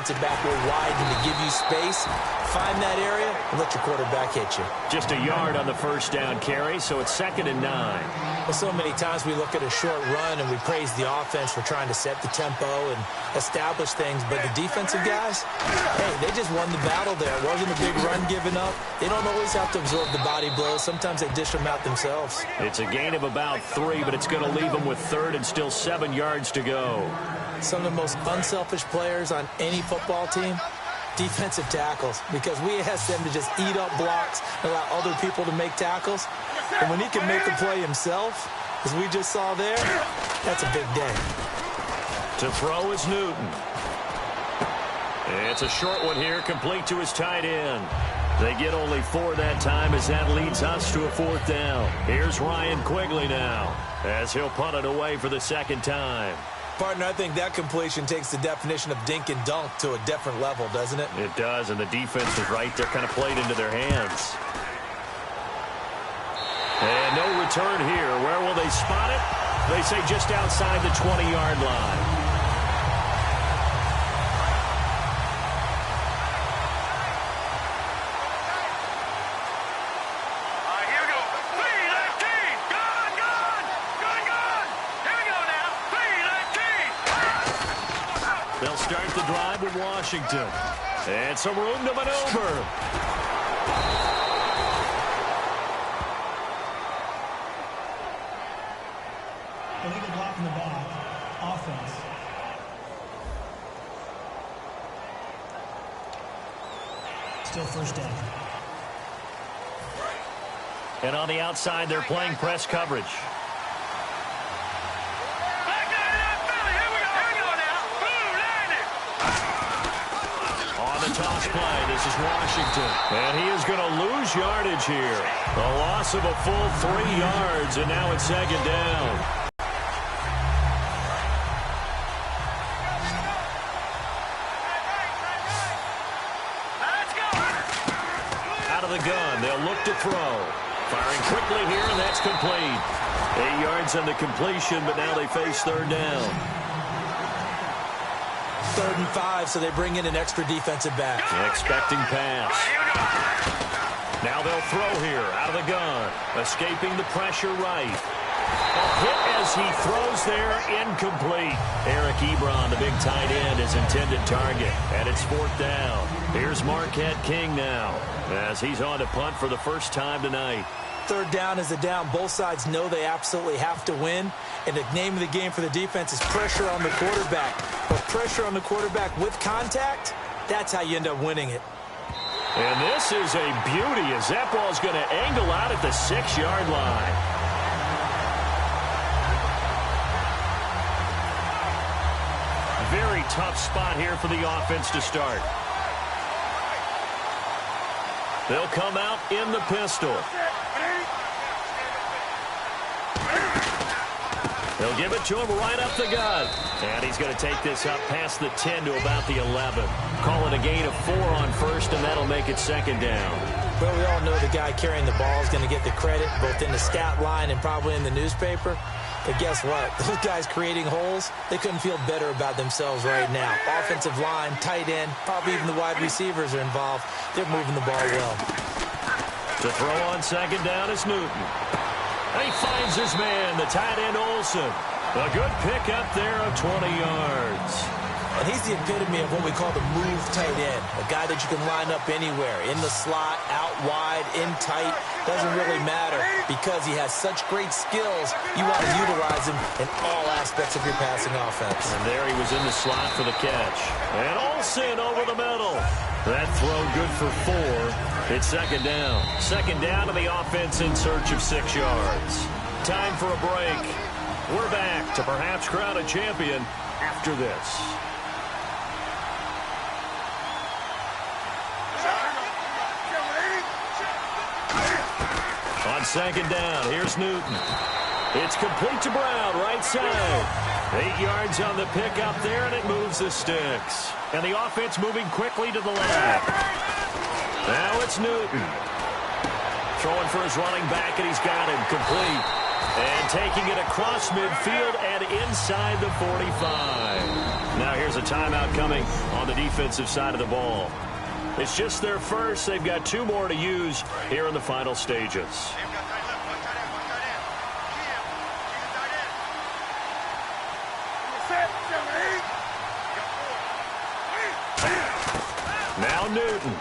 defensive back will widen to give you space. Find that area and let your quarterback hit you. Just a yard on the first down carry, so it's 2nd and 9. Well, so many times we look at a short run and we praise the offense for trying to set the tempo and establish things, but the defensive guys, hey, they just won the battle there. It wasn't a big run given up. They don't always have to absorb the body blows. Sometimes they dish them out themselves. It's a gain of about 3, but it's going to leave them with 3rd and still 7 yards to go. Some of the most unselfish players on any football team, defensive tackles, because we ask them to just eat up blocks and allow other people to make tackles. And when he can make the play himself, as we just saw there, that's a big day. To throw is Newton. It's a short one here, complete to his tight end. They get only 4 that time as that leads us to a 4th down. Here's Ryan Quigley now as he'll punt it away for the 2nd time. Partner, I think that completion takes the definition of dink and dunk to a different level, doesn't it? It does, and the defense was right there, kind of played into their hands. And no return here. Where will they spot it? They say just outside the 20-yard line. They'll start the drive with Washington. And some room to maneuver. Illegal block in the back. Offense. Still 1st down. And on the outside, they're playing press coverage. Toss play. This is Washington. And he is going to lose yardage here. A loss of a full 3 yards, and now it's 2nd down. Out of the gun. They'll look to throw. Firing quickly here, and that's complete. 8 yards on the completion, but now they face 3rd down. 3rd and 5, so they bring in an extra defensive back. Expecting pass. Now they'll throw here out of the gun. Escaping the pressure right. A hit as he throws there, incomplete. Eric Ebron, the big tight end, his intended target. And it's 4th down. Here's Marquette King now as he's on to punt for the first time tonight. 3rd down is a down. Both sides know they absolutely have to win. And the name of the game for the defense is pressure on the quarterback. But pressure on the quarterback with contact, that's how you end up winning it. And this is a beauty as that ball's going to angle out at the 6-yard line. Very tough spot here for the offense to start. They'll come out in the pistol. They'll give it to him right up the gut. And he's going to take this up past the 10 to about the 11. Call it a gain of 4 on 1st, and that'll make it 2nd down. Well, we all know the guy carrying the ball is going to get the credit, both in the stat line and probably in the newspaper. But guess what? Those guys creating holes, they couldn't feel better about themselves right now. Offensive line, tight end, probably even the wide receivers are involved. They're moving the ball well. To throw on 2nd down is Newton. And he finds his man, the tight end Olsen. A good pickup there of 20 yards. And he's the epitome of what we call the move tight end. A guy that you can line up anywhere. In the slot, out wide, in tight. Doesn't really matter because he has such great skills. You want to utilize him in all aspects of your passing offense. And there he was in the slot for the catch. And Olsen over the middle. That throw good for 4. It's 2nd down. 2nd down to the offense in search of 6 yards. Time for a break. We're back to perhaps crown a champion after this. On 2nd down, here's Newton. It's complete to Brown, right side. 8 yards on the pickup there, and it moves the sticks. And the offense moving quickly to the left. Now it's Newton. Throwing for his running back, and he's got him complete. And taking it across midfield and inside the 45. Now here's a timeout coming on the defensive side of the ball. It's just their first. They've got 2 more to use here in the final stages. Now Newton.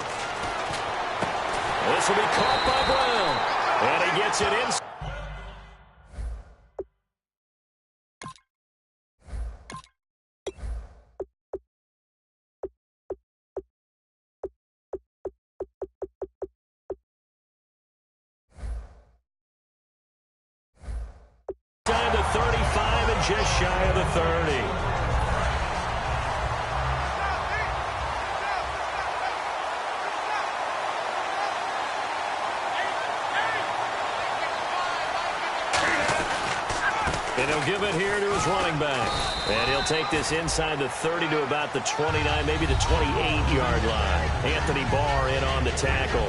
This will be caught by Brown. And he gets it in. Down to 35 and just shy of the 30. And he'll give it here to his running back. And he'll take this inside the 30 to about the 29, maybe the 28-yard line. Anthony Barr in on the tackle.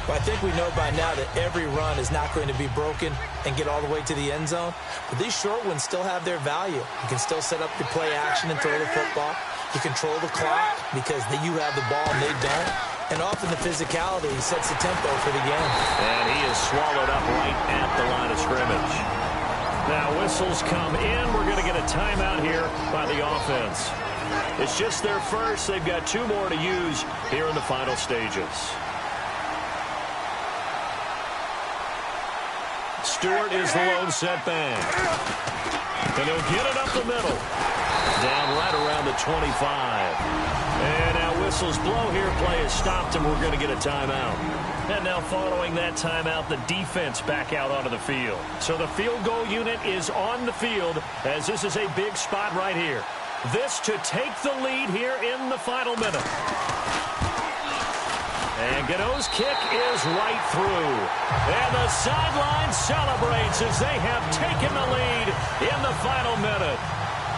Well, I think we know by now that every run is not going to be broken and get all the way to the end zone. But these short ones still have their value. You can still set up your play action and throw the football. You control the clock because you have the ball and they don't. And often the physicality sets the tempo for the game. And he is swallowed up right at the line of scrimmage. Now whistles come in. We're going to get a timeout here by the offense. It's just their first. They've got 2 more to use here in the final stages. Stewart is the lone setback. And he'll get it up the middle. Down right around the 25. And now whistles blow here. Play is stopped, and we're going to get a timeout. And now following that timeout, the defense back out onto the field. So the field goal unit is on the field as this is a big spot right here. This to take the lead here in the final minute. And Gano's kick is right through. And the sideline celebrates as they have taken the lead in the final minute.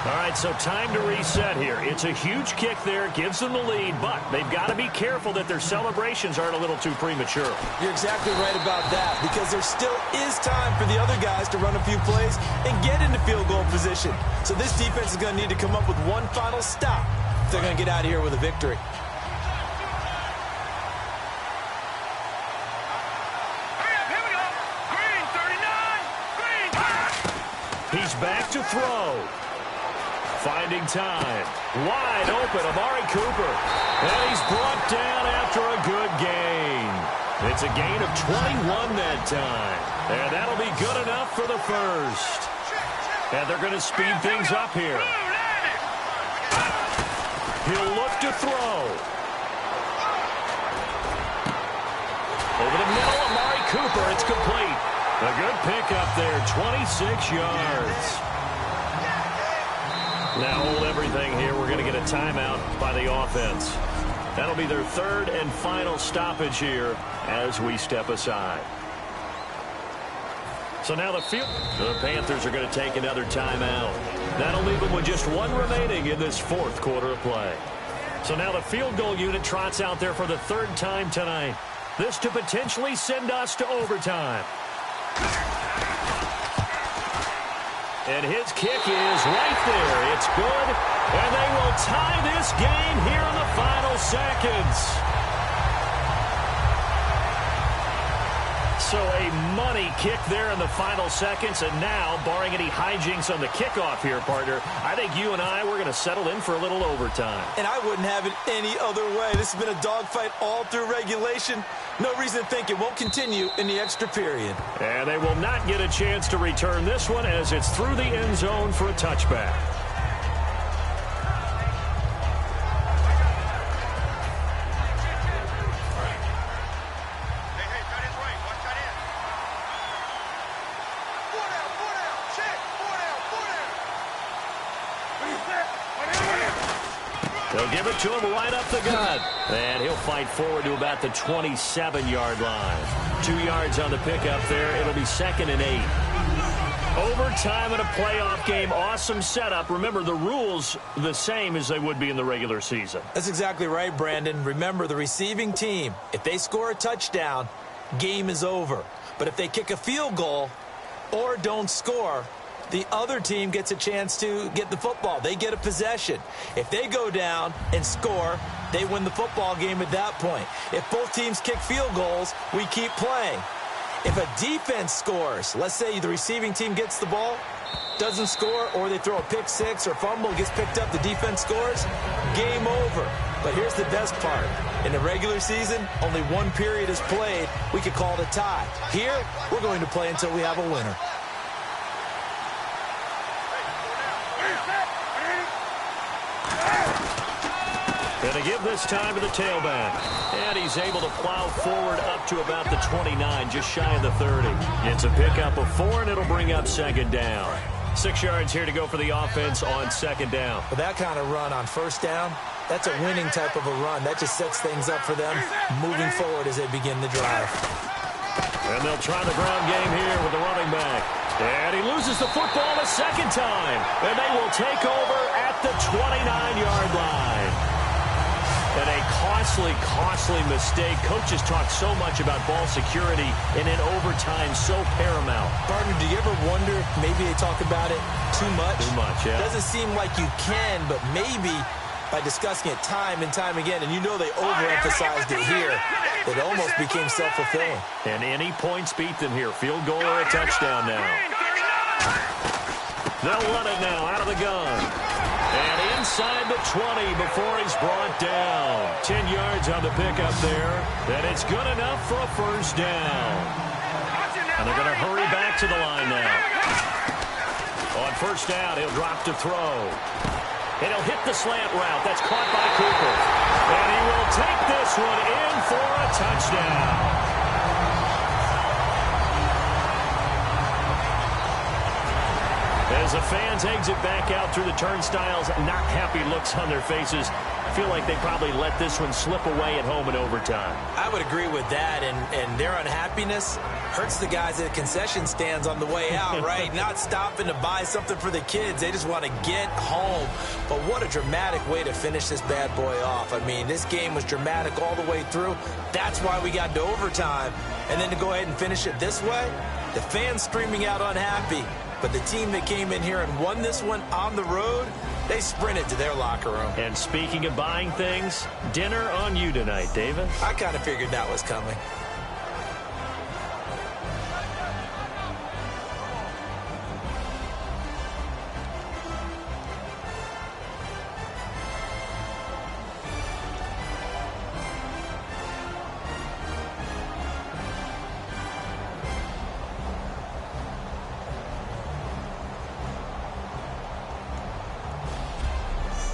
All right, so time to reset here. It's a huge kick there, gives them the lead, but they've got to be careful that their celebrations aren't a little too premature. You're exactly right about that because there still is time for the other guys to run a few plays and get into field goal position. So this defense is going to need to come up with one final stop if they're going to get out of here with a victory. He's back to throw. Finding time. Wide open, Amari Cooper. And he's brought down after a good gain. It's a gain of 21 that time. And that'll be good enough for the first. And they're going to speed things up here. He'll look to throw. Over the middle, Amari Cooper. It's complete. A good pickup there, 26 yards. Now hold everything here. We're going to get a timeout by the offense. That'll be their 3rd and final stoppage here as we step aside. So now the Panthers are going to take another timeout. That'll leave them with just 1 remaining in this 4th quarter of play. So now the field goal unit trots out there for the 3rd time tonight. This to potentially send us to overtime. And his kick is right there. It's good. And they will tie this game here in the final seconds. So a money kick there in the final seconds. And now, barring any hijinks on the kickoff here, partner, I think you and I, we're going to settle in for a little overtime. And I wouldn't have it any other way. This has been a dogfight all through regulation. No reason to think it won't continue in the extra period. And they will not get a chance to return this one as it's through the end zone for a touchback. They'll give it to him right up the gut. And he'll fight forward to about the 27-yard line. 2 yards on the pickup there. It'll be 2nd and 8. Overtime in a playoff game. Awesome setup. Remember, the rules the same as they would be in the regular season. That's exactly right, Brandon. Remember, the receiving team, if they score a touchdown, game is over. But if they kick a field goal, or don't score, the other team gets a chance to get the football. They get a possession. If they go down and score, they win the football game at that point. If both teams kick field goals, we keep playing. If a defense scores, let's say the receiving team gets the ball, doesn't score, or they throw a pick six or fumble, gets picked up, the defense scores, game over. But here's the best part. In the regular season, only one period is played. We could call it a tie. Here, we're going to play until we have a winner. Going to give this time to the tailback. And he's able to plow forward up to about the 29, just shy of the 30. It's a pickup of 4, and it'll bring up second down. 6 yards here to go for the offense on second down. With that kind of run on first down, that's a winning type of a run. That just sets things up for them moving forward as they begin the drive. And they'll try the ground game here with the running back. And he loses the football a second time. And they will take over at the 29-yard line. And a costly mistake. Coaches talk so much about ball security, and in overtime, so paramount. Partner, do you ever wonder, maybe they talk about it too much? Too much, yeah. It doesn't seem like you can, but maybe by discussing it time and time again, and you know they overemphasized it here, it almost became self-fulfilling. And any points beat them here. Field goal or a touchdown now. They'll run it now out of the gun. And inside the 20 before he's brought down. 10 yards on the pickup there. And it's good enough for a first down. And they're going to hurry back to the line now. On first down, he'll drop to throw. And he'll hit the slant route. That's caught by Cooper. And he will take this one in for a touchdown. As the fans exit back out through the turnstiles, not happy looks on their faces. I feel like they probably let this one slip away at home in overtime. I would agree with that, and their unhappiness hurts the guys at the concession stands on the way out, right? Not stopping to buy something for the kids. They just want to get home. But what a dramatic way to finish this bad boy off. I mean, this game was dramatic all the way through. That's why we got to overtime. And then to go ahead and finish it this way, the fans screaming out unhappy. But the team that came in here and won this one on the road, they sprinted to their locker room. And speaking of buying things, dinner on you tonight, David. I kind of figured that was coming.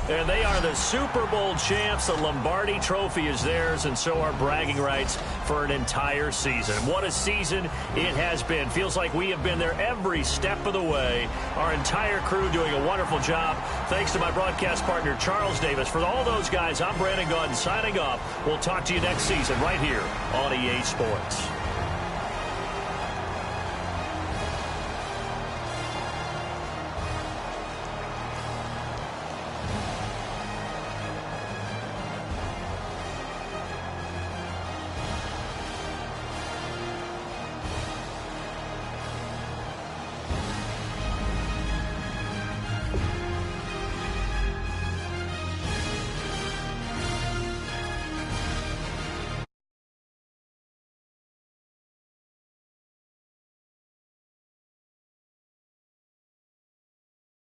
And they are the Super Bowl champs. The Lombardi Trophy is theirs, and so are bragging rights for an entire season. What a season it has been. Feels like we have been there every step of the way. Our entire crew doing a wonderful job. Thanks to my broadcast partner, Charles Davis. For all those guys, I'm Brandon Gaudin signing off. We'll talk to you next season right here on EA Sports.